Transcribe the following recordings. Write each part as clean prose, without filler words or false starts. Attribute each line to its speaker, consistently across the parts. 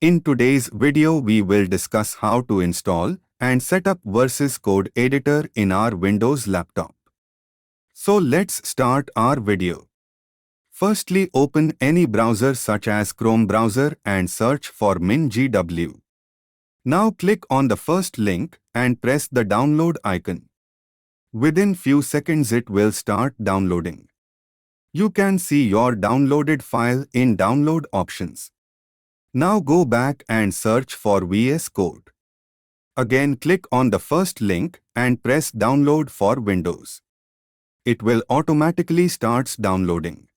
Speaker 1: In today's video we will discuss how to install and set up VS Code editor in our Windows laptop. So let's start our video. Firstly, open any browser such as Chrome browser and search for MinGW. Now click on the first link and press the download icon. Within few seconds it will start downloading. You can see your downloaded file in download options. Now go back and search for VS Code. Again click on the first link and press download for Windows. It will automatically starts downloading.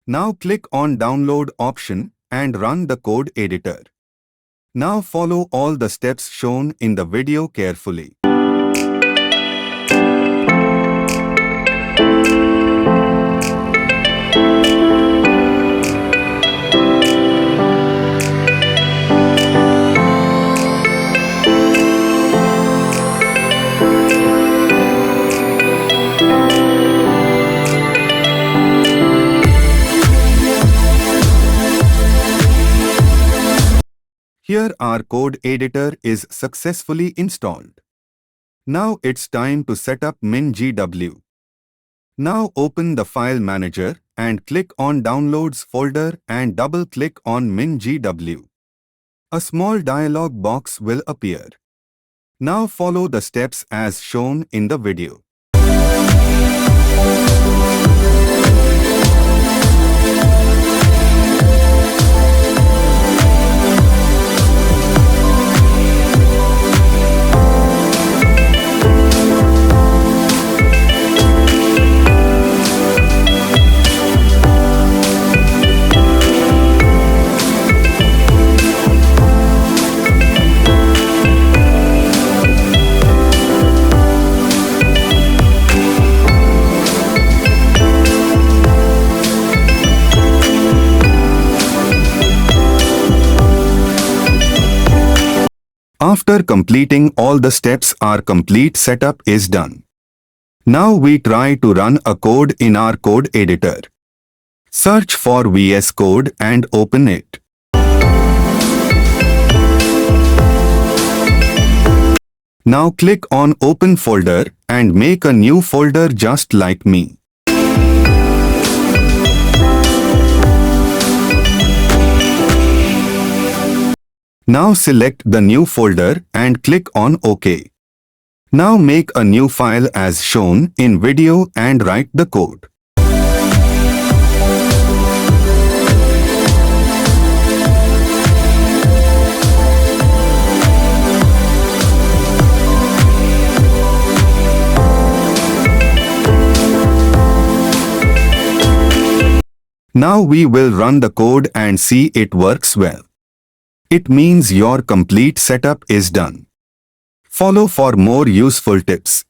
Speaker 1: Now click on download option and run the code editor. Now follow all the steps shown in the video carefully. Here our code editor is successfully installed. Now it's time to set up MinGW. Now open the file manager and click on Downloads folder and double-click on MinGW. A small dialog box will appear. Now follow the steps as shown in the video. After completing all the steps, our complete setup is done. Now we try to run a code in our code editor. Search for VS Code and open it. Now click on Open folder and make a new folder just like me. Now select the new folder and click on OK. Now make a new file as shown in video and write the code. Now we will run the code and see it works well. It means your complete setup is done. Follow for more useful tips.